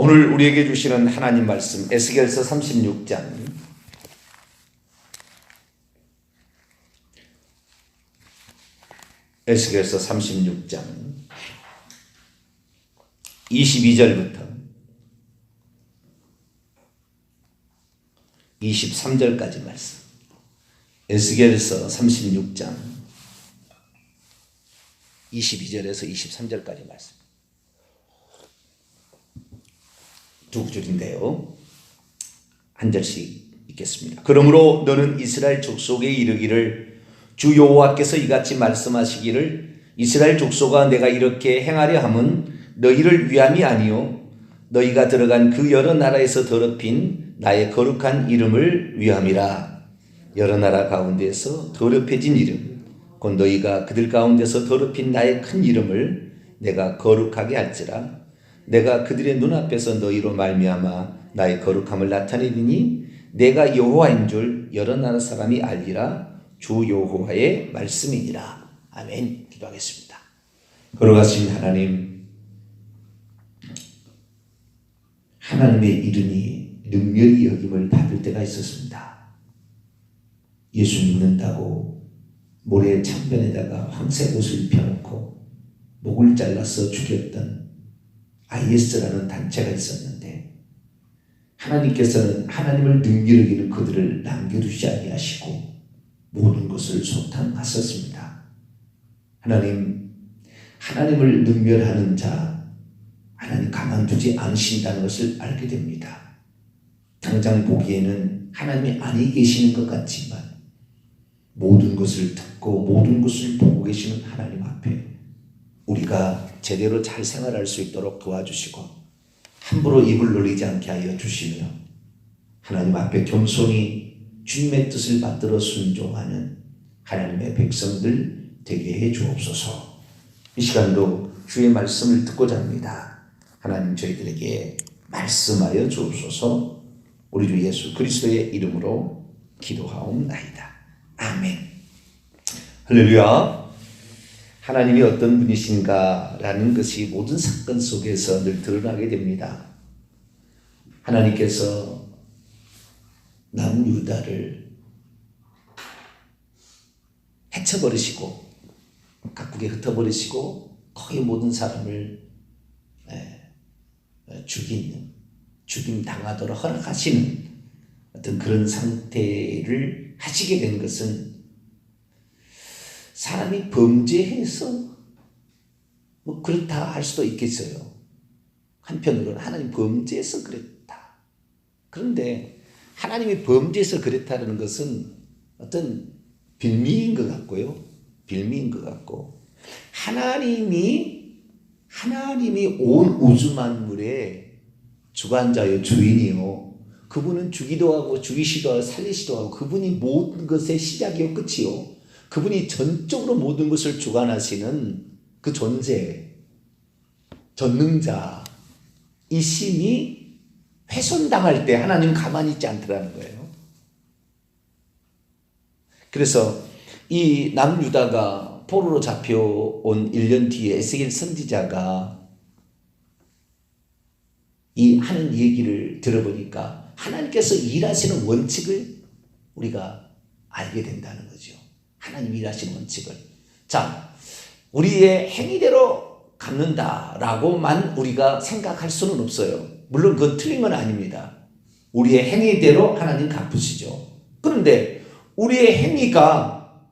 오늘 우리에게 주시는 하나님 말씀 에스겔서 36장 에스겔서 36장 22절부터 23절까지 말씀. 에스겔서 36장 22절에서 23절까지 말씀. 두 구절인데요. 한 절씩 읽겠습니다. 그러므로 너는 이스라엘 족속에 이르기를 주 여호와께서 이같이 말씀하시기를 이스라엘 족속아 내가 이렇게 행하려 함은 너희를 위함이 아니요 너희가 들어간 그 여러 나라에서 더럽힌 나의 거룩한 이름을 위함이라. 여러 나라 가운데서 더럽혀진 이름 곧 너희가 그들 가운데서 더럽힌 나의 큰 이름을 내가 거룩하게 할지라. 내가 그들의 눈앞에서 너희로 말미암아 나의 거룩함을 나타내리니 내가 여호와인 줄 여러 나라 사람이 알리라. 주 여호와의 말씀이니라. 아멘. 기도하겠습니다. 걸어가신 하나님, 하나님의 이름이 능멸이 여김을 받을 때가 있었습니다. 예수 믿는다고 모래 창변에다가 황색 옷을 입혀놓고 목을 잘라서 죽였던 IS라는 단체가 있었는데 하나님께서는 하나님을 능히 여기는 그들을 남겨두지 아니하시고 모든 것을 소탕하셨습니다. 하나님, 하나님을 능멸하는 자 하나님 가만두지 않으신다는 것을 알게 됩니다. 당장 보기에는 하나님이 아니 계시는 것 같지만 모든 것을 듣고 모든 것을 보고 계시는 하나님 앞에 우리가 제대로 잘 생활할 수 있도록 도와주시고 함부로 입을 놀리지 않게 하여 주시며 하나님 앞에 겸손히 주님의 뜻을 받들어 순종하는 하나님의 백성들 되게 해 주옵소서. 이 시간도 주의 말씀을 듣고자 합니다. 하나님 저희들에게 말씀하여 주옵소서. 우리 주 예수 그리스도의 이름으로 기도하옵나이다. 아멘. 할렐루야. 하나님이 어떤 분이신가라는 것이 모든 사건 속에서 늘 드러나게 됩니다. 하나님께서 남유다를 해쳐버리시고 각국에 흩어버리시고 거의 모든 사람을 죽임 당하도록 허락하시는 어떤 그런 상태를 하시게 된 것은 사람이 범죄해서 뭐 그렇다 할 수도 있겠어요. 한편으로는 하나님 범죄해서 그랬다. 그런데 하나님이 범죄해서 그랬다는 것은 어떤 빌미인 것 같고요. 빌미인 것 같고 하나님이 온 우주 만물의 주관자요 주인이요. 그분은 주기도 하고 죽이시도 하고 살리시도 하고 그분이 모든 것의 시작이요 끝이요. 그분이 전적으로 모든 것을 주관하시는 그 존재, 전능자, 이 신이 훼손당할 때 하나님은 가만히 있지 않더라는 거예요. 그래서 이 남유다가 포로로 잡혀온 1년 뒤에 에스겔 선지자가 이 하는 얘기를 들어보니까 하나님께서 일하시는 원칙을 우리가 알게 된다는 거죠. 하나님이 일하시는 원칙을. 자, 우리의 행위대로 갚는다라고만 우리가 생각할 수는 없어요. 물론 그건 틀린 건 아닙니다. 우리의 행위대로 하나님 갚으시죠. 그런데 우리의 행위가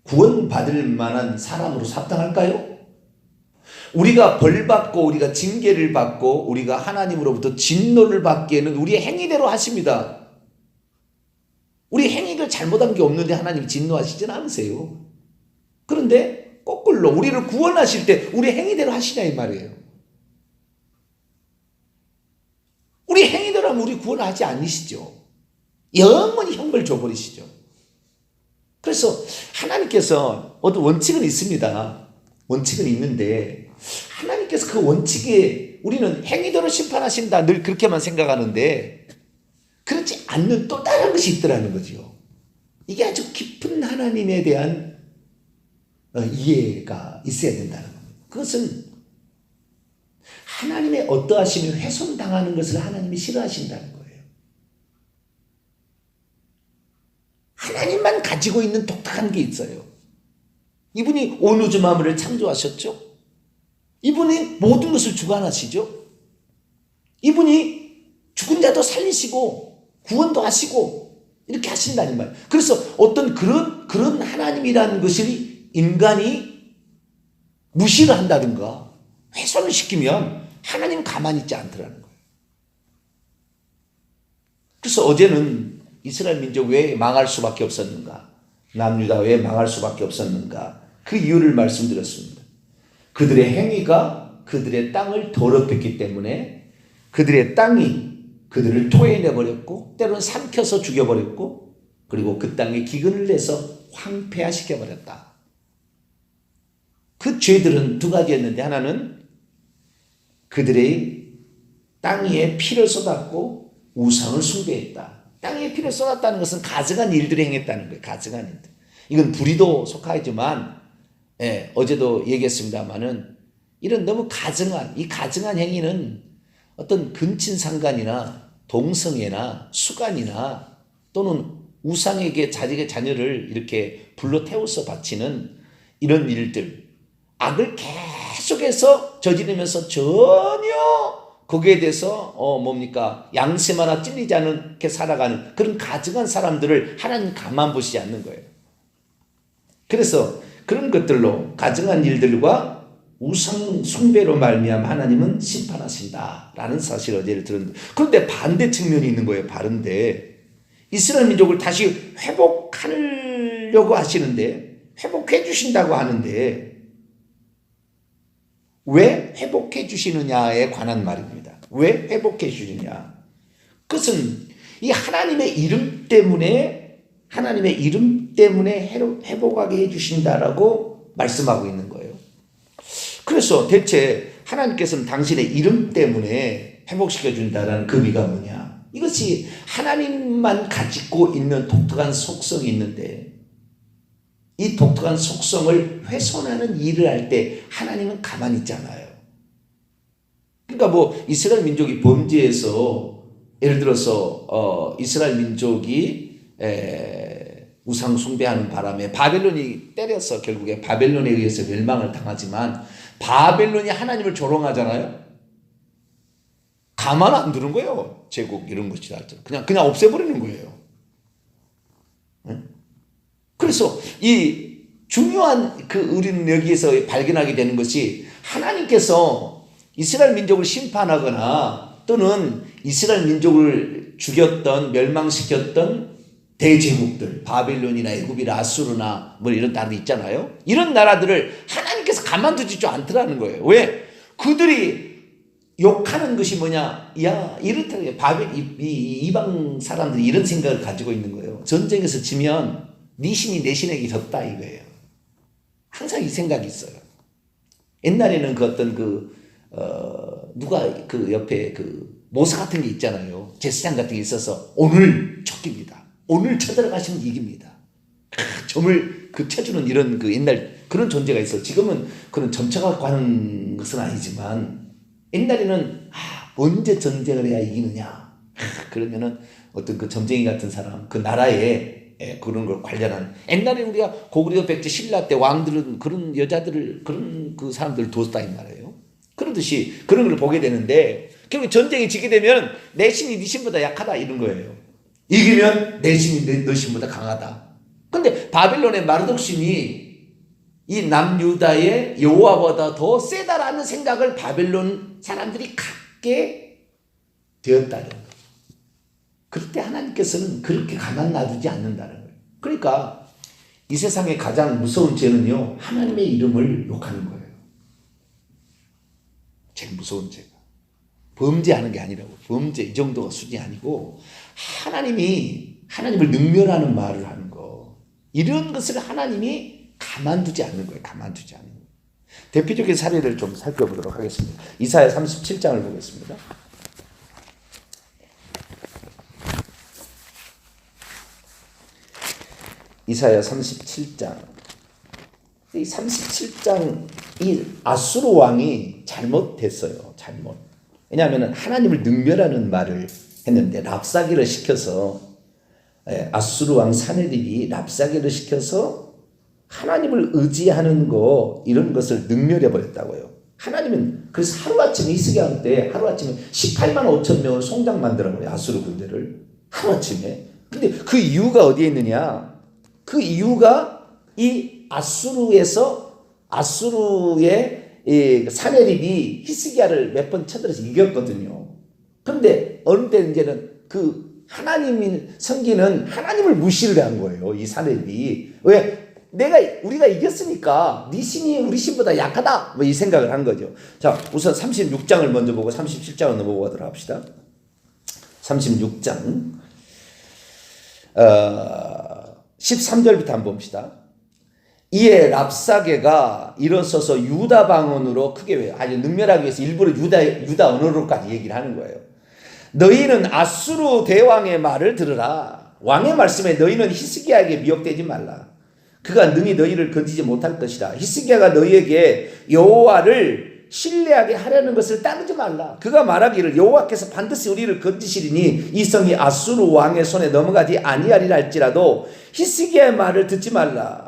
구원받을 만한 사람으로 합당할까요? 우리가 벌받고 우리가 징계를 받고 우리가 하나님으로부터 진노를 받기에는 우리의 행위대로 하십니다. 우리 행위를 잘못한 게 없는데 하나님이 진노하시진 않으세요. 그런데 거꾸로 우리를 구원하실 때 우리 행위대로 하시냐 이 말이에요. 우리 행위대로 하면 우리 구원하지 않으시죠. 영원히 형벌 줘버리시죠. 그래서 하나님께서 어떤 원칙은 있습니다. 원칙은 있는데 하나님께서 그 원칙에 우리는 행위대로 심판하신다 늘 그렇게만 생각하는데 그렇지 않는 또 다른 것이 있더라는 거죠. 이게 아주 깊은 하나님에 대한 이해가 있어야 된다는 겁니다. 그것은 하나님의 어떠하심이 훼손당하는 것을 하나님이 싫어하신다는 거예요. 하나님만 가지고 있는 독특한 게 있어요. 이분이 온 우주 만물을 창조하셨죠. 이분이 모든 것을 주관하시죠. 이분이 죽은 자도 살리시고 구원도 하시고 이렇게 하신다는 말이에요. 그래서 어떤 그런 하나님이라는 것이 인간이 무시를 한다든가 훼손을 시키면 하나님 가만히 있지 않더라는 거예요. 그래서 어제는 이스라엘 민족 왜 망할 수밖에 없었는가? 남유다 왜 망할 수밖에 없었는가? 그 이유를 말씀드렸습니다. 그들의 행위가 그들의 땅을 더럽혔기 때문에 그들의 땅이 그들을 토해내버렸고 때로는 삼켜서 죽여버렸고 그리고 그 땅에 기근을 내서 황폐화시켜버렸다. 그 죄들은 두 가지였는데 하나는 그들의 땅 위에 피를 쏟았고 우상을 숭배했다. 땅 위에 피를 쏟았다는 것은 가증한 일들을 행했다는 거예요. 가증한 일들. 이건 불의도 속하지만 어제도 얘기했습니다마는 이런 너무 이 가증한 행위는 어떤 근친상간이나 동성애나 수간이나 또는 우상에게 자기의 자녀를 이렇게 불러 태워서 바치는 이런 일들, 악을 계속해서 저지르면서 전혀 거기에 대해서 양심 하나 찔리지 않게 살아가는 그런 가증한 사람들을 하나님 가만 보시지 않는 거예요. 그래서 그런 것들로 가증한 일들과 우상 숭배로 말미암아 하나님은 심판하신다라는 사실을 어제를 들었는데, 그런데 반대 측면이 있는 거예요. 바른데 이스라엘 민족을 다시 회복하려고 하시는데 회복해 주신다고 하는데 왜 회복해 주시느냐에 관한 말입니다. 왜 회복해 주느냐? 그것은 이 하나님의 이름 때문에 회복하게 해 주신다라고 말씀하고 있는 거예요. 그래서 대체 하나님께서는 당신의 이름 때문에 회복시켜 준다라는 그 의미가 뭐냐? 이것이 하나님만 가지고 있는 독특한 속성이 있는데 이 독특한 속성을 훼손하는 일을 할 때 하나님은 가만히 있잖아요. 그러니까 이스라엘 민족이 범죄해서 예를 들어서 이스라엘 민족이 우상 숭배하는 바람에 바벨론이 때려서 결국에 바벨론에 의해서 멸망을 당하지만 바벨론이 하나님을 조롱하잖아요. 가만 안 두는 거예요. 제국 이런 것이라 그냥 없애버리는 거예요. 그래서 이 중요한 우리는 여기에서 발견하게 되는 것이 하나님께서 이스라엘 민족을 심판하거나 또는 이스라엘 민족을 죽였던 멸망시켰던 대제국들 바벨론이나 애굽이나 아수르나 이런 나라들 있잖아요. 이런 나라들을 하나님께서 가만두지 않더라는 거예요. 왜? 그들이 욕하는 것이 뭐냐? 야, 이렇다. 이방 사람들이 이런 생각을 가지고 있는 거예요. 전쟁에서 지면 네 신이 내 신에게 졌다 이거예요. 항상 이 생각이 있어요. 옛날에는 누가 옆에 모사 같은 게 있잖아요. 제사장 같은 게 있어서 오늘 쫓깁니다. 오늘 쳐들어가시면 이깁니다. 점을 쳐주는 이런 옛날 그런 존재가 있어. 지금은 그런 점쳐갖고 하는 것은 아니지만 옛날에는 언제 전쟁을 해야 이기느냐. 그러면은 어떤 점쟁이 같은 사람, 그 나라에 그런 걸 관련한 옛날에 우리가 고구려 백제 신라 때 왕들은 그런 여자들을 그런 그 사람들을 뒀다 이 말이에요. 그러듯이 그런 걸 보게 되는데 결국 전쟁이 지게 되면 내 신이 네 신보다 약하다 이런 거예요. 이기면 내 신이 너 신보다 강하다. 근데 바벨론의 마르독 신이 이 남유다의 여호와보다 더 세다라는 생각을 바벨론 사람들이 갖게 되었다는 거예요. 그럴 때 하나님께서는 그렇게 가만 놔두지 않는다는 거예요. 그러니까 이 세상의 가장 무서운 죄는요, 하나님의 이름을 욕하는 거예요. 제일 무서운 죄가. 범죄하는 게 아니라고. 범죄 이 정도가 수준이 아니고 하나님을 능멸하는 말을 하는 거. 이런 것을 하나님이 가만두지 않는 거예요. 가만두지 않는 거예요. 대표적인 사례를 좀 살펴보도록 하겠습니다. 이사야 37장을 보겠습니다. 이사야 37장 이 37장 이 아수르 왕이 잘못됐어요. 잘못. 왜냐하면 하나님을 능멸하는 말을 했는데 랍사기를 시켜서 아수르 왕 사네립이 랍사기를 시켜서 하나님을 의지하는 거 이런 것을 능멸해 버렸다고요. 하나님은 그래서 하루아침에 히스기야 때 하루아침에 18만 5천 명을 송장 만들어 버려요. 아수르 군대를 하루아침에. 근데 그 이유가 어디에 있느냐? 그 이유가 이 아수르의 이 사네립이 히스기야를 몇 번 쳐들어서 이겼거든요. 그런데 어느 때 이제는 그 하나님이 섬기는 하나님을 무시를 한 거예요. 이 사네립이. 왜? 우리가 이겼으니까 네 신이 우리 신보다 약하다. 뭐 이 생각을 한 거죠. 자, 우선 36장을 먼저 보고 37장을 넘어가도록 합시다. 36장 13절부터 한번 봅시다. 이에 랍사게가 일어서서 유다 방언으로 크게 외워. 아주 능멸하기 위해서 일부러 유다 언어로까지 얘기를 하는 거예요. 너희는 아수르 대왕의 말을 들으라. 왕의 말씀에 너희는 히스기야에게 미혹되지 말라. 그가 능히 너희를 건지지 못할 것이라. 히스기야가 너희에게 여호와를 신뢰하게 하려는 것을 따르지 말라. 그가 말하기를 여호와께서 반드시 우리를 건지시리니 이 성이 아수르 왕의 손에 넘어가지 아니하리라 할지라도 히스기야의 말을 듣지 말라.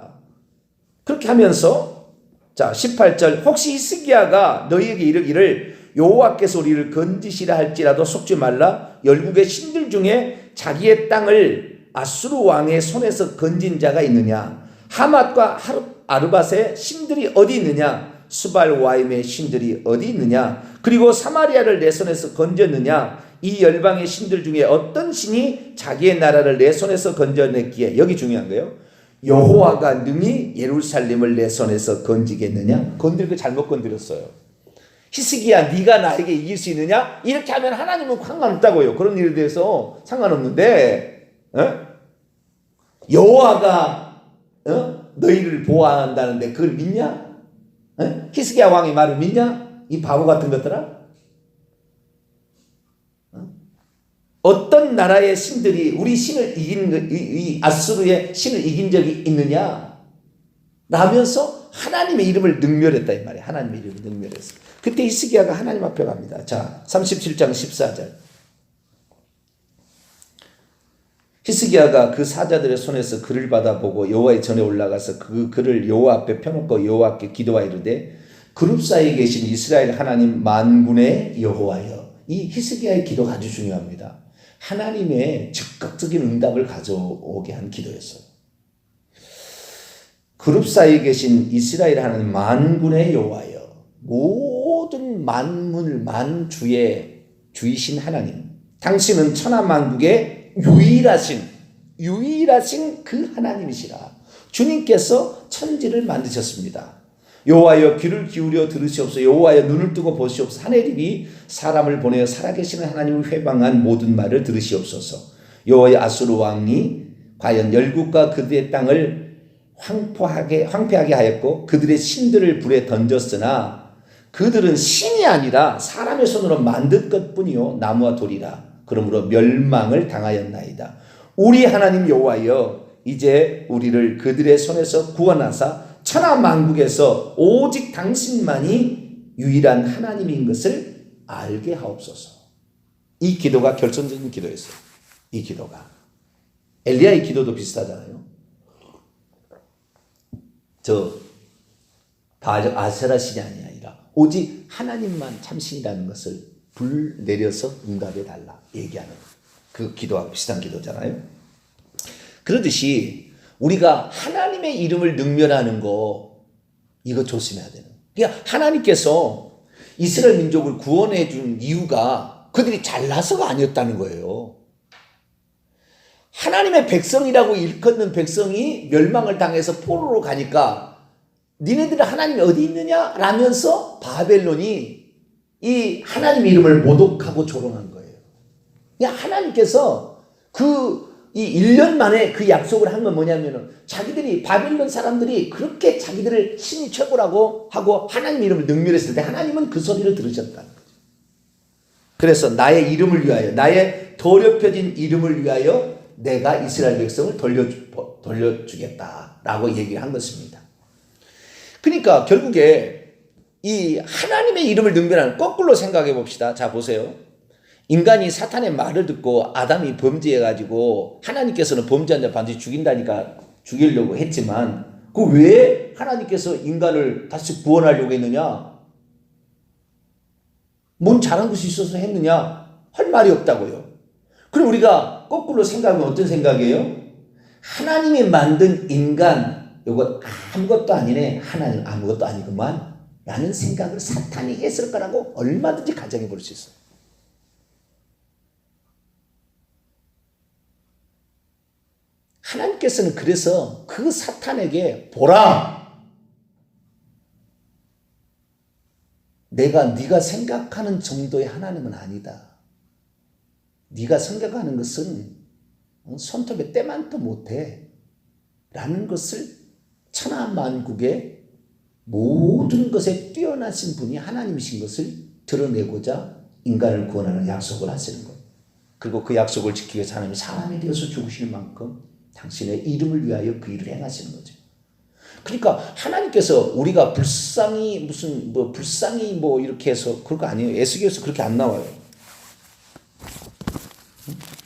그렇게 하면서 자 18절 혹시 히스기야가 너희에게 이르기를 여호와께서 우리를 건지시라 할지라도 속지 말라. 열국의 신들 중에 자기의 땅을 아수르 왕의 손에서 건진 자가 있느냐? 하맛과 아르밧의 신들이 어디 있느냐? 수발와임의 신들이 어디 있느냐? 그리고 사마리아를 내 손에서 건졌느냐? 이 열방의 신들 중에 어떤 신이 자기의 나라를 내 손에서 건져냈기에 여기 중요한 거예요. 여호와가 능히 예루살렘을 내 손에서 건지겠느냐? 건들고 잘못 건드렸어요. 히스기야 네가 나에게 이길 수 있느냐? 이렇게 하면 하나님은 상관없다고요. 그런 일에 대해서 상관없는데 여호와가 너희를 보호한다는데 그걸 믿냐? 히스기야 왕의 말을 믿냐? 이 바보 같은 것들아? 어떤 나라의 신들이 우리 신을 이 아수르의 신을 이긴 적이 있느냐? 라면서 하나님의 이름을 능멸했다 이 말이에요. 하나님의 이름을 능멸했어. 그때 히스기야가 하나님 앞에 갑니다. 자, 37장 14절. 히스기야가 그 사자들의 손에서 글을 받아보고 여호와의 전에 올라가서 그 글을 여호와 앞에 펴놓고 여호와께 기도하여 이르되 그룹 사이에 계신 이스라엘 하나님 만군의 여호와여. 이 히스기야의 기도가 아주 중요합니다. 하나님의 즉각적인 응답을 가져오게 한 기도였어요. 그룹 사이에 계신 이스라엘 하나님 만군의 여호와여. 모든 만물 만주의 주이신 하나님. 당신은 천하만국의 유일하신 그 하나님이시라. 주님께서 천지를 만드셨습니다. 여호와여 귀를 기울여 들으시옵소서. 여호와여 눈을 뜨고 보시옵소서. 하늘이 사람을 보내어 살아계시는 하나님을 회방한 모든 말을 들으시옵소서. 여호와의 아수르 왕이 과연 열국과 그들의 땅을 황폐하게 하였고 그들의 신들을 불에 던졌으나 그들은 신이 아니라 사람의 손으로 만든 것뿐이요 나무와 돌이라. 그러므로 멸망을 당하였나이다. 우리 하나님 여호와여 이제 우리를 그들의 손에서 구원하사 천하만국에서 오직 당신만이 유일한 하나님인 것을 알게 하옵소서. 이 기도가 결정적인 기도였어요. 이 기도가 엘리야의 기도도 비슷하잖아요. 저 아세라 신이 아니라 오직 하나님만 참신이라는 것을 불 내려서 응답해 달라 얘기하는 그 기도하고 비슷한 기도잖아요. 그러듯이 우리가 하나님의 이름을 능멸하는 거 이거 조심해야 되는. 그러니까 하나님께서 이스라엘 민족을 구원해 준 이유가 그들이 잘나서가 아니었다는 거예요. 하나님의 백성이라고 일컫는 백성이 멸망을 당해서 포로로 가니까 니네들은 하나님이 어디 있느냐? 라면서 바벨론이 이 하나님 이름을 모독하고 조롱한 거예요. 그러니까 하나님께서 이 1년 만에 그 약속을 한 건 뭐냐면은 자기들이 바벨론 사람들이 그렇게 자기들을 신이 최고라고 하고 하나님 이름을 능멸했을 때 하나님은 그 소리를 들으셨다는 거죠. 그래서 나의 이름을 위하여 나의 더럽혀진 이름을 위하여 내가 이스라엘 백성을 돌려주겠다라고 얘기를 한 것입니다. 그러니까 결국에 이 하나님의 이름을 능멸하는, 거꾸로 생각해 봅시다. 자, 보세요. 인간이 사탄의 말을 듣고 아담이 범죄해가지고 하나님께서는 범죄한 자 반드시 죽인다니까 죽이려고 했지만, 그 왜 하나님께서 인간을 다시 구원하려고 했느냐? 뭔 잘한 것이 있어서 했느냐? 할 말이 없다고요. 그럼 우리가 거꾸로 생각하면 어떤 생각이에요? 하나님이 만든 인간, 이거 아무것도 아니네. 하나님 아무것도 아니구만 라는 생각을 사탄이 했을 거라고 얼마든지 가정해 볼 수 있어요. 하나님께서는 그래서 그 사탄에게, 보라, 네가 생각하는 정도의 하나님은 아니다. 네가 생각하는 것은 손톱에 때만도 못해 라는 것을 천하만국의 모든 것에 뛰어나신 분이 하나님이신 것을 드러내고자 인간을 구원하는 약속을 하시는 거예요. 그리고 그 약속을 지키기 위해서 하나님이 사람이 되어서 죽으시는 만큼 당신의 이름을 위하여 그 일을 행하시는 거죠. 그러니까 하나님께서 우리가 불쌍히 불쌍히 이렇게 해서 그런 거 아니에요. 에스겔에서 그렇게 안 나와요.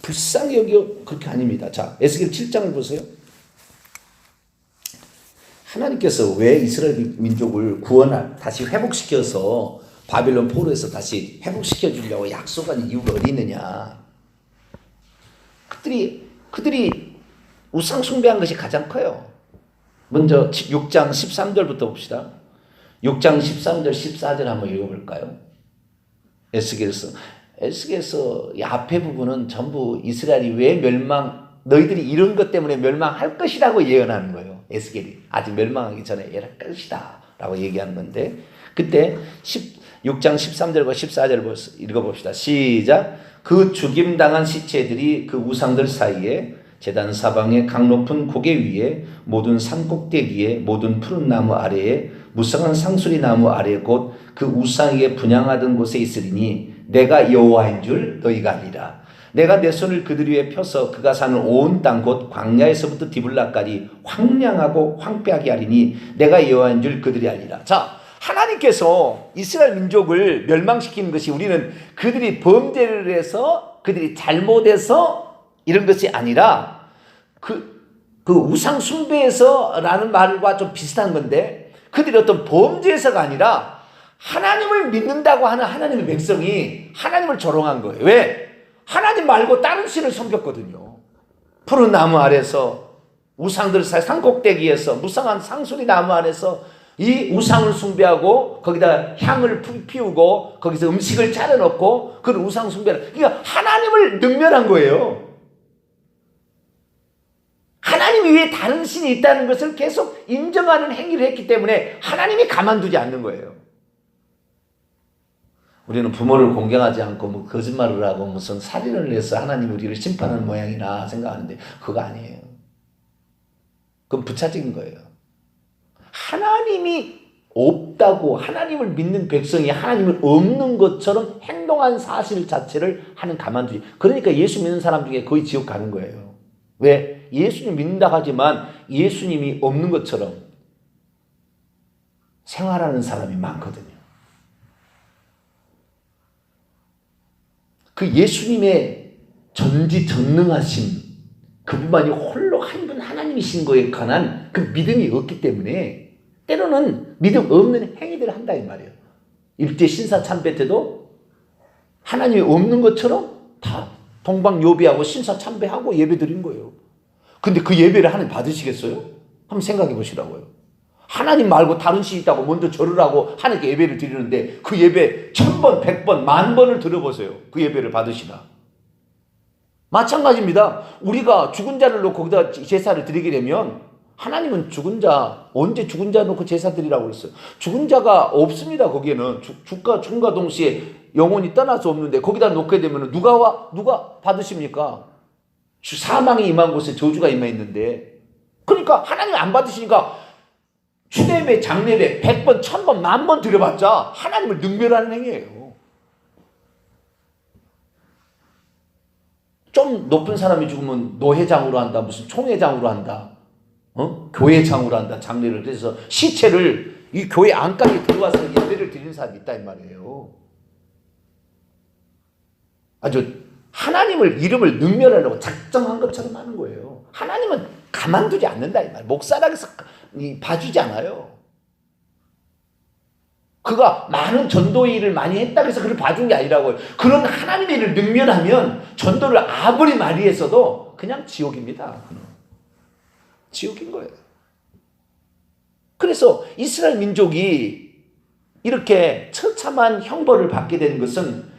불쌍히 여기요, 그렇게 아닙니다. 자, 에스겔 7장을 보세요. 하나님께서 왜 이스라엘 민족을 다시 회복시켜서 바빌론 포로에서 다시 회복시켜 주려고 약속한 이유가 어디 있느냐? 그들이 우상 숭배한 것이 가장 커요. 먼저 6장 13절부터 봅시다. 6장 13절 14절 한번 읽어볼까요? 에스겔에서 이 앞에 부분은 전부 이스라엘이 왜 너희들이 이런 것 때문에 멸망할 것이라고 예언하는 거예요. 에스겔이 아직 멸망하기 전에 예언할 것이다 라고 얘기하는 건데, 그때 6장 13절과 14절을 읽어봅시다. 시작. 그 죽임당한 시체들이 그 우상들 사이에, 제단 사방의 강높은 고개 위에, 모든 산꼭대기에, 모든 푸른 나무 아래에, 무성한 상수리 나무 아래에 곧 그 우상에게 분향하던 곳에 있으리니 내가 여호와인 줄 너희가 알리라. 내가 내 손을 그들 위에 펴서 그가 사는 온 땅 곧 광야에서부터 디블라까지 황량하고 황폐하게 하리니 내가 여호와인 줄 그들이 알리라. 자, 하나님께서 이스라엘 민족을 멸망시키는 것이 우리는 그들이 범죄를 해서, 그들이 잘못해서 이런 것이 아니라 그 우상 숭배에서라는 말과 좀 비슷한 건데, 그들이 어떤 범죄에서가 아니라 하나님을 믿는다고 하는 하나님의 백성이 하나님을 조롱한 거예요. 왜? 하나님 말고 다른 신을 섬겼거든요. 푸른 나무 아래서, 우상들 사이 산꼭대기에서, 무성한 상수리 나무 안에서 이 우상을 숭배하고 거기다 향을 피우고 거기서 음식을 차려놓고 그런 우상 숭배를, 그러니까 하나님을 능멸한 거예요. 하나님 위에 다른 신이 있다는 것을 계속 인정하는 행위를 했기 때문에 하나님이 가만두지 않는 거예요. 우리는 부모를 공경하지 않고 거짓말을 하고 무슨 살인을 해서 하나님이 우리를 심판하는 모양이나 생각하는데 그거 아니에요. 그건 부차적인 거예요. 하나님이 없다고, 하나님을 믿는 백성이 하나님을 없는 것처럼 행동한 사실 자체를 하는 가만두지. 그러니까 예수 믿는 사람 중에 거의 지옥 가는 거예요. 왜? 예수님 믿는다고 하지만 예수님이 없는 것처럼 생활하는 사람이 많거든요. 그 예수님의 전지전능하심, 그분만이 홀로 한 분 하나님이신 거에 관한 그 믿음이 없기 때문에 때로는 믿음 없는 행위들을 한다 이 말이에요. 일제 신사참배 때도 하나님이 없는 것처럼 다 동방요비하고 신사참배하고 예배 드린 거예요. 근데 그 예배를 하나님 받으시겠어요? 한번 생각해 보시라고요. 하나님 말고 다른 신이 있다고 먼저 절을 하고 하나님께 예배를 드리는데 그 예배 1000번, 100번, 10,000번을 들어보세요. 그 예배를 받으시나. 마찬가지입니다. 우리가 죽은 자를 놓고 거기다 제사를 드리게 되면 하나님은 죽은 자, 언제 죽은 자 놓고 제사 드리라고 했어요? 죽은 자가 없습니다. 거기에는 죽음과 동시에 영혼이 떠날 수 없는데 거기다 놓게 되면 누가 받으십니까? 사망이 임한 곳에 저주가 임해 있는데, 그러니까 하나님이 안 받으시니까 주례배, 장례배 100번, 1000번, 10,000번 드려봤자 하나님을 능멸하는 행위예요. 좀 높은 사람이 죽으면 노회장으로 한다, 무슨 총회장으로 한다, 교회장으로 한다, 장례를. 그래서 시체를 이 교회 안까지 들어와서 예배를 드리는 사람이 있다 이 말이에요. 아주 하나님을 이름을 능멸하려고 작정한 것처럼 하는 거예요. 하나님은 가만두지 않는다 이 말. 목사락에서 봐주지 않아요. 그가 많은 전도의 일을 많이 했다고 해서 그를 봐준 게 아니라고요. 그런 하나님의 일을 능멸하면 전도를 아무리 많이 했어도 그냥 지옥입니다. 지옥인 거예요. 그래서 이스라엘 민족이 이렇게 처참한 형벌을 받게 되는 것은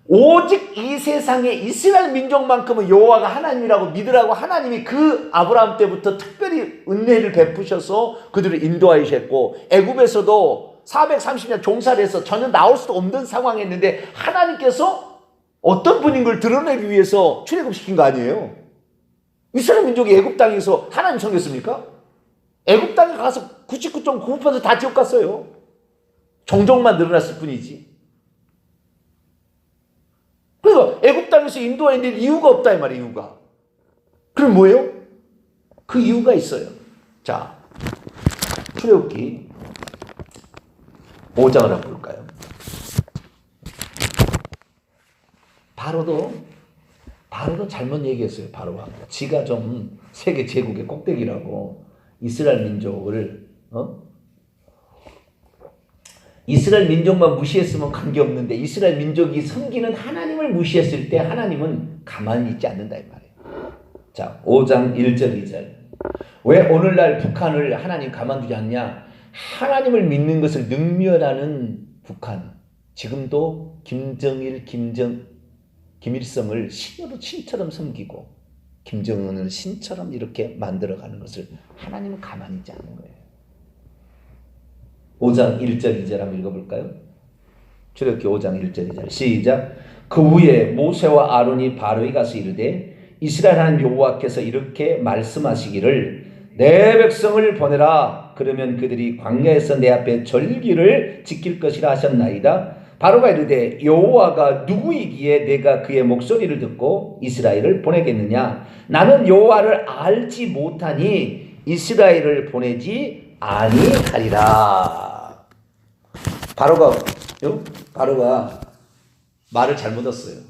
오직 이 세상에 이스라엘 민족만큼은 여호와가 하나님이라고 믿으라고 하나님이 그 아브라함 때부터 특별히 은혜를 베푸셔서 그들을 인도하셨고, 애굽에서도 430년 종살이 해서 전혀 나올 수도 없는 상황이었는데 하나님께서 어떤 분인 걸 드러내기 위해서 출애굽시킨 거 아니에요. 이스라엘 민족이 애굽 땅에서 하나님 섬겼습니까? 애굽 땅에 가서 99.9% 다 지옥 갔어요. 종족만 늘어났을 뿐이지. 그래서 애굽 땅에서 인도하는 이유가 없다 이 말이에요. 이유가. 그럼 뭐예요? 그 이유가 있어요. 자, 출애굽기 5장을 한번 볼까요? 바로도 잘못 얘기했어요. 바로가 지가 좀 세계 제국의 꼭대기라고 이스라엘 민족을 이스라엘 민족만 무시했으면 관계없는데 이스라엘 민족이 섬기는 하나님을 무시했을 때 하나님은 가만히 있지 않는다 이 말이에요. 자, 5장 1절 2절. 왜 오늘날 북한을 하나님 가만두지 않냐? 하나님을 믿는 것을 능멸하는 북한. 지금도 김정일, 김일성을 신처럼 섬기고 김정은을 신처럼 이렇게 만들어가는 것을 하나님은 가만히 있지 않는 거예요. 5장 1절 2절 한번 읽어볼까요? 출애굽기 5장 1절 2절 시작. 그 후에 모세와 아론이 바로에 가서 이르되 이스라엘 하나님 여호와께서 이렇게 말씀하시기를 내 백성을 보내라. 그러면 그들이 광야에서 내 앞에 절기를 지킬 것이라 하셨나이다. 바로가 이르되 여호와가 누구이기에 내가 그의 목소리를 듣고 이스라엘을 보내겠느냐? 나는 여호와를 알지 못하니 이스라엘을 보내지 아니하리라. 바로가 말을 잘못 했어요.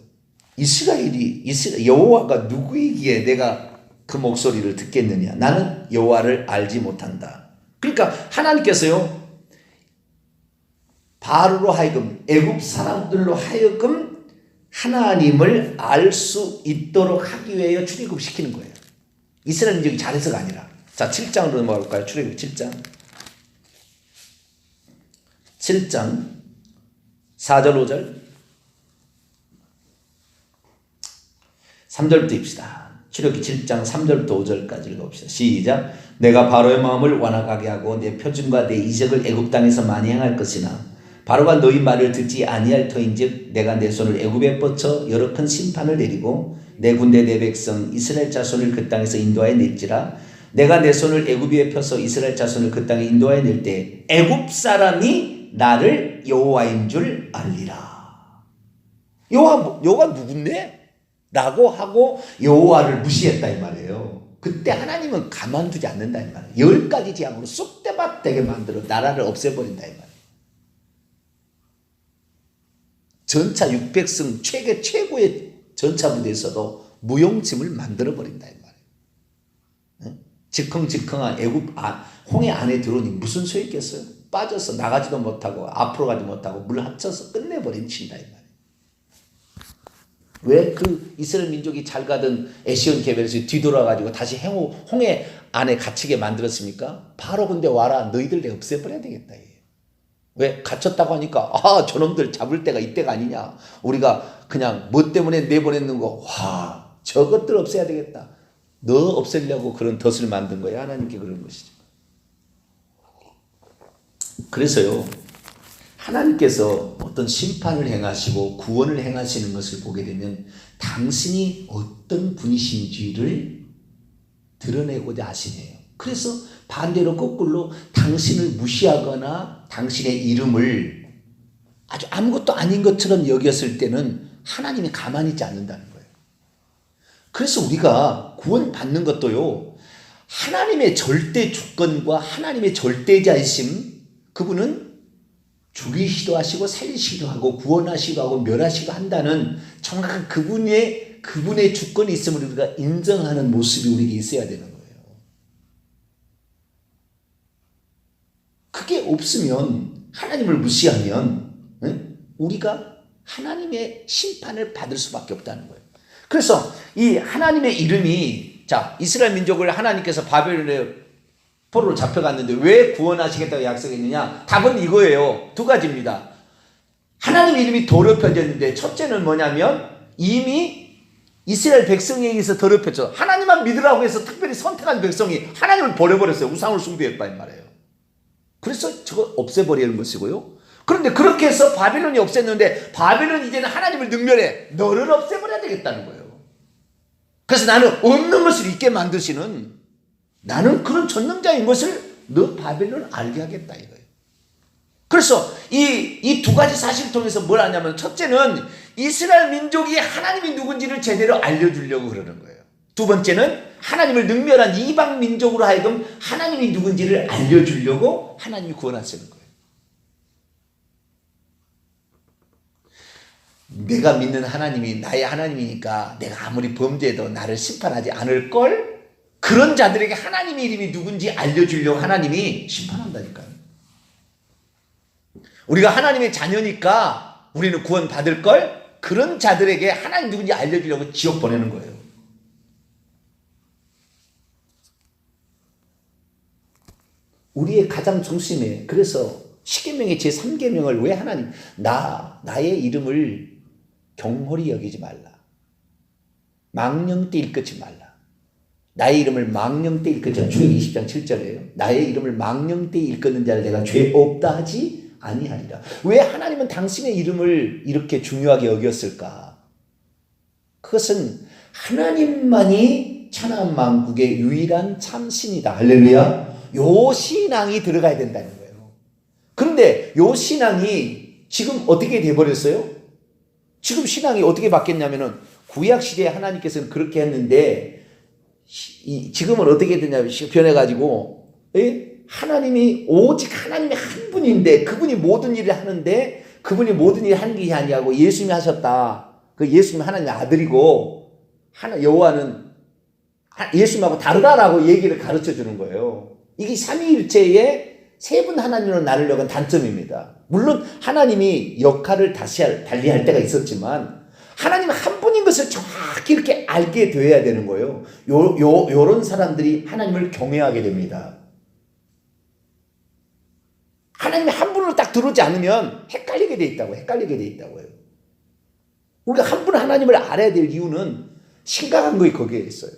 여호와가 누구이기에 내가 그 목소리를 듣겠느냐? 나는 여호와를 알지 못한다. 그러니까 하나님께서요, 바로로 하여금 애굽 사람들로 하여금 하나님을 알 수 있도록 하기 위해 출애굽시키는 거예요. 이스라엘 민족이 잘해서가 아니라. 자, 7장으로 넘어갈까요? 출애굽 7장 4절 5절 3절부터 입시다. 출애굽기 7장 3절부터 5절까지 읽어봅시다. 시작. 내가 바로의 마음을 완악하게 하고 내 표준과 내 이적을 애굽 땅에서 많이 행할 것이나 바로가 너희 말을 듣지 아니할 터인즉 내가 내 손을 애굽에 뻗쳐 여러 큰 심판을 내리고 내 군대 내 백성 이스라엘 자손을 그 땅에서 인도하여 낼지라. 내가 내 손을 애굽 위에 펴서 이스라엘 자손을 그 땅에 인도하여 낼 때 애굽 사람이 나를 여호와인 줄 알리라. 여호와가 누군데? 라고 하고 여호와를 무시했다 이 말이에요. 그때 하나님은 가만두지 않는다 이 말이에요. 10가지 재앙으로 쑥대밭 되게 만들어 나라를 없애버린다 이 말이에요. 전차 600승 최고의 전차 부대에서도 무용지물 만들어버린다 이 말이에요. 지컹지컹한 애굽 홍해 안에 들어오니 무슨 소용 있겠어요? 빠져서 나가지도 못하고 앞으로 가지 못하고 물 합쳐서 끝내버린 친다 이 말이에요. 왜 그 이스라엘 민족이 잘 가던 에시온 개별에서 뒤돌아가지고 다시 홍해 안에 갇히게 만들었습니까? 바로 근데 와라, 너희들 내가 없애버려야 되겠다. 왜? 갇혔다고 하니까 저놈들 잡을 때가 이때가 아니냐. 우리가 그냥 뭐 때문에 내보냈는 거, 저것들 없애야 되겠다. 너 없애려고 그런 덫을 만든 거야. 하나님께 그런 것이죠. 그래서요, 하나님께서 어떤 심판을 행하시고 구원을 행하시는 것을 보게 되면 당신이 어떤 분이신지를 드러내고자 하시네요. 그래서 반대로 거꾸로 당신을 무시하거나 당신의 이름을 아주 아무것도 아닌 것처럼 여겼을 때는 하나님이 가만히 있지 않는다는 거예요. 그래서 우리가 구원받는 것도요, 하나님의 절대 주권과 하나님의 절대자이심, 그분은 죽이시기도 하시고 살리시기도 하고 구원하시기도 하고 멸하시기도 한다는 정확한 그분의 주권이 있음을 우리가 인정하는 모습이 우리에게 있어야 되는 거예요. 그게 없으면, 하나님을 무시하면 우리가 하나님의 심판을 받을 수밖에 없다는 거예요. 그래서 이 하나님의 이름이, 자, 이스라엘 민족을 하나님께서 바벨론에 포로로 잡혀갔는데 왜 구원하시겠다고 약속했느냐? 답은 이거예요. 두 가지입니다. 하나님의 이름이 더럽혀졌는데, 첫째는 뭐냐면 이미 이스라엘 백성에 의해서 더럽혀져. 하나님만 믿으라고 해서 특별히 선택한 백성이 하나님을 버려버렸어요. 우상을 숭배했단 말이에요. 그래서 저거 없애버리는 것이고요. 그런데 그렇게 해서 바벨론이 없앴는데, 바벨론이 이제는 하나님을 능멸해. 너를 없애버려야 되겠다는 거예요. 그래서 나는 없는 것을 있게 만드시는, 나는 그런 전능자인 것을 너 바벨론 알게 하겠다 이거예요. 그래서 이 두 가지 사실을 통해서 뭘 하냐면, 첫째는 이스라엘 민족이 하나님이 누군지를 제대로 알려주려고 그러는 거예요. 두 번째는 하나님을 능멸한 이방 민족으로 하여금 하나님이 누군지를 알려주려고 하나님이 구원하시는 거예요. 내가 믿는 하나님이 나의 하나님이니까 내가 아무리 범죄해도 나를 심판하지 않을걸? 그런 자들에게 하나님의 이름이 누군지 알려주려고 하나님이 심판한다니까요. 우리가 하나님의 자녀니까 우리는 구원받을걸? 그런 자들에게 하나님 누군지 알려주려고 지옥 보내는 거예요. 우리의 가장 중심에, 그래서 십계명의 제3계명을 왜 하나님, 나의 이름을 경홀히 여기지 말라. 망령되이 일컫지 말라. 나의 이름을 망령되이 일컫지, 출애굽기 20장 7절이에요. 나의 이름을 망령되이 일컫는 자를 내가 죄 없다 하지 아니하리라. 왜 하나님은 당신의 이름을 이렇게 중요하게 여겼을까? 그것은 하나님만이 천하 만국의 유일한 참신이다. 할렐루야. 요 신앙이 들어가야 된다는 거예요. 그런데 요 신앙이 지금 어떻게 돼버렸어요? 지금 신앙이 어떻게 바뀌었냐면은, 구약시대에 하나님께서는 그렇게 했는데 지금은 어떻게 됐냐면 변해가지고, 하나님이 오직 하나님이 한 분인데 그분이 모든 일을 하는데, 그분이 모든 일을 하는 게 아니고 예수님이 하셨다. 그 예수님이 하나님의 아들이고 여호와는 예수님하고 다르다라고 얘기를 가르쳐 주는 거예요. 이게 삼위일체의 세 분 하나님으로 나를 여긴 단점입니다. 물론 하나님이 역할을 달리할 때가 있었지만 하나님은 한 분인 것을 정확히 이렇게 알게 되어야 되는 거예요. 요런 사람들이 하나님을 경외하게 됩니다. 하나님이 한 분으로 딱 들어오지 않으면 헷갈리게 돼 있다고요. 우리가 한 분 하나님을 알아야 될 이유는 심각한 것이 거기에 있어요.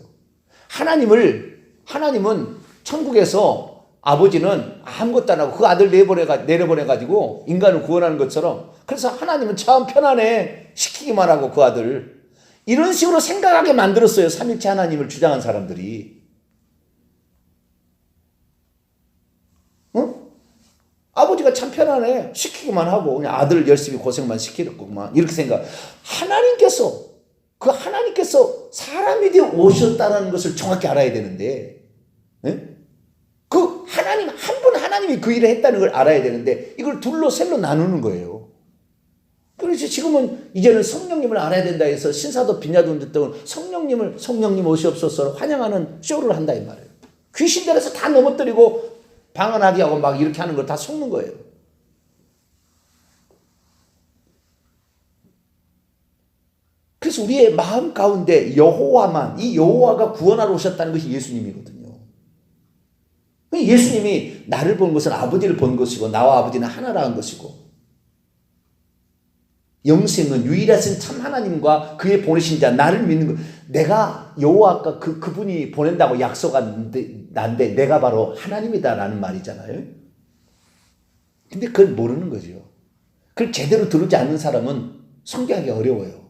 하나님은 천국에서 아버지는 아무것도 안 하고 그 아들 내려보내가지고 인간을 구원하는 것처럼, 그래서 하나님은 참 편안해, 시키기만 하고 그 아들, 이런 식으로 생각하게 만들었어요. 삼위일체 하나님을 주장한 사람들이. 아버지가 참 편안해, 시키기만 하고 그냥 아들 열심히 고생만 시키겠구만, 이렇게 생각. 하나님께서 사람이 되어 오셨다는 것을 정확히 알아야 되는데, 그 하나님 한 분 하나님이 그 일을 했다는 걸 알아야 되는데, 이걸 둘로 셋로 나누는 거예요. 그래서 지금은 이제는 성령님을 알아야 된다 해서 신사도 빈야도 등은 성령님 오시옵소서 환영하는 쇼를 한다 이 말이에요. 귀신들에서 다 넘어뜨리고 방언하게 하고 막 이렇게 하는 걸 다 속는 거예요. 그래서 우리의 마음 가운데 이 여호와가 구원하러 오셨다는 것이 예수님이거든요. 예수님이 나를 본 것은 아버지를 본 것이고 나와 아버지는 하나라는 것이고, 영생은 유일하신 참 하나님과 그의 보내신 자 나를 믿는 것, 내가 여호와가 그분이 보낸다고 약속한 난데 내가 바로 하나님이다라는 말이잖아요. 근데 그걸 모르는 거죠. 그걸 제대로 들지 않는 사람은 성경하기 어려워요.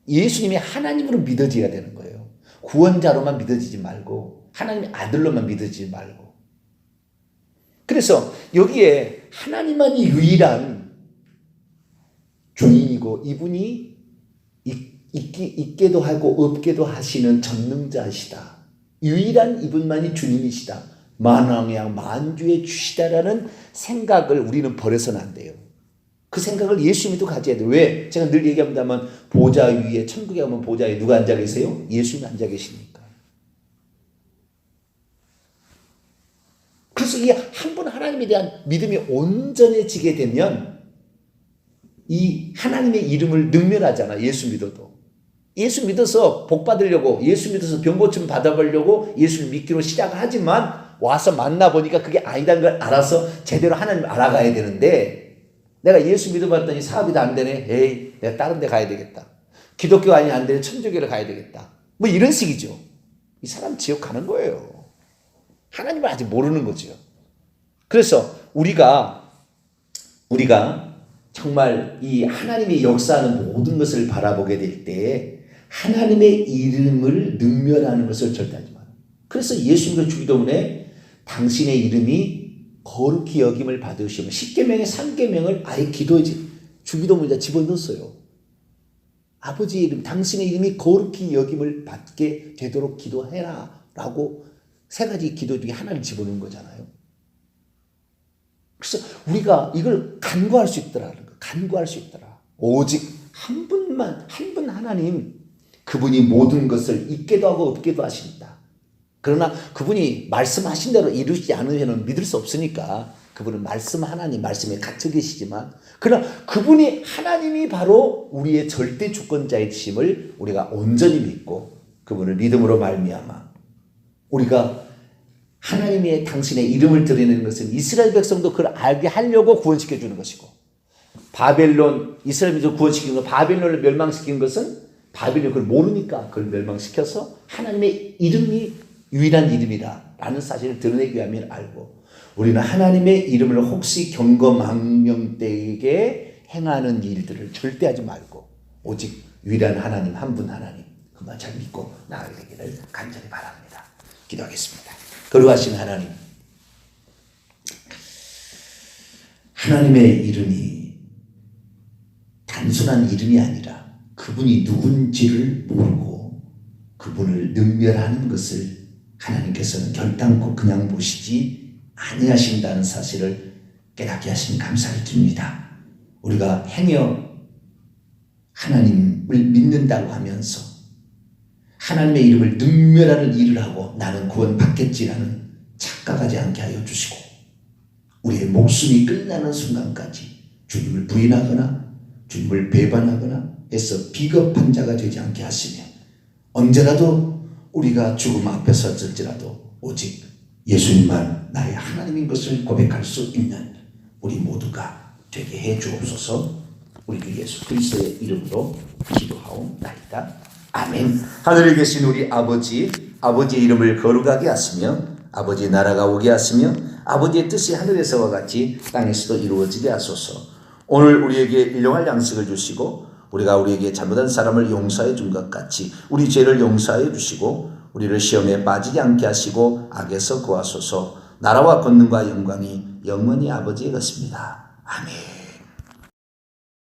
예수님이 하나님으로 믿어져야 되는 거예요. 구원자로만 믿어지지 말고 하나님의 아들로만 믿어지지 말고. 그래서 여기에 하나님만이 유일한 주인이고 이분이 있게도 하고 없게도 하시는 전능자시다. 유일한 이분만이 주님이시다. 만왕의 만주의 주시다라는 생각을 우리는 버려서는 안 돼요. 그 생각을 예수님도 가져야 돼요. 왜? 제가 늘 얘기합니다만 보좌 위에, 천국에 가면 보좌 위에 누가 앉아 계세요? 예수님이 앉아 계시니까. 그래서 이 한 분 하나님에 대한 믿음이 온전해지게 되면 이 하나님의 이름을 능멸하잖아. 예수 믿어도. 예수 믿어서 복 받으려고, 예수 믿어서 병 고침 받아보려고 예수를 믿기로 시작하지만 와서 만나보니까 그게 아니라는 걸 알아서 제대로 하나님을 알아가야 되는데, 내가 예수 믿어봤더니 사업이 다 안 되네. 에이, 내가 다른 데 가야 되겠다. 기독교 아니 안 되네. 천주교를 가야 되겠다. 뭐 이런 식이죠. 이 사람 지옥 가는 거예요. 하나님을 아직 모르는 거죠. 그래서 우리가 정말 이 하나님의 역사하는 모든 것을 바라보게 될 때 하나님의 이름을 능멸하는 것을 절대 하지 마라. 그래서 예수님의 주기도문에 당신의 이름이 거룩히 여김을 받으시면 10계명의 3계명을 아예 기도에 주기도문에다 집어넣었어요. 아버지의 이름, 당신의 이름이 거룩히 여김을 받게 되도록 기도해라 라고 3가지 기도 중에 하나를 집어넣은 거잖아요. 그래서 우리가 이걸 간구할 수 있더라는 거. 간구할 수 있더라. 오직 한 분만, 한 분 하나님, 그분이 모든 것을 있게도 하고 없게도 하신다. 그러나 그분이 말씀하신 대로 이루시지 않으면 믿을 수 없으니까 그분은 말씀 하나님, 말씀에 갇혀 계시지만, 그러나 그분이 하나님이 바로 우리의 절대 주권자이심을 우리가 온전히 믿고 그분을 믿음으로 말미암아 우리가 하나님의 당신의 이름을 드리는 것은 이스라엘 백성도 그걸 알게 하려고 구원시켜 주는 것이고, 바벨론, 이스라엘 민족 구원시킨 것, 바벨론을 멸망시킨 것은 바벨론이 그걸 모르니까 그걸 멸망시켜서 하나님의 이름이 유일한 이름이다 라는 사실을 드러내기 위함을 알고, 우리는 하나님의 이름을 혹시 경거망명되게 행하는 일들을 절대 하지 말고 오직 유일한 하나님, 한 분 하나님, 그만 잘 믿고 나아가게 되기를 간절히 바랍니다. 기도하겠습니다. 거룩하신 하나님, 하나님의 이름이 단순한 이름이 아니라 그분이 누군지를 모르고 그분을 능멸하는 것을 하나님께서는 결단코 그냥 보시지 아니하신다는 사실을 깨닫게 하시니 감사를 드립니다. 우리가 행여 하나님을 믿는다고 하면서 하나님의 이름을 능멸하는 일을 하고 나는 구원받겠지라는 착각하지 않게 하여 주시고, 우리의 목숨이 끝나는 순간까지 주님을 부인하거나 주님을 배반하거나 해서 비겁한 자가 되지 않게 하시며, 언제라도 우리가 죽음 앞에 섰을지라도 오직 예수님만 나의 하나님인 것을 고백할 수 있는 우리 모두가 되게 해 주옵소서. 우리 주 예수 그리스도의 이름으로 기도하옵나이다. 아멘. 하늘에 계신 우리 아버지, 아버지의 이름을 거룩하게 하시며 아버지의 나라가 오게 하시며 아버지의 뜻이 하늘에서와 같이 땅에서도 이루어지게 하소서. 오늘 우리에게 일용할 양식을 주시고 우리가 우리에게 잘못한 사람을 용서해 준 것 같이 우리 죄를 용서해 주시고 우리를 시험에 빠지지 않게 하시고 악에서 구하소서. 나라와 권능과 영광이 영원히 아버지의 것입니다. 아멘.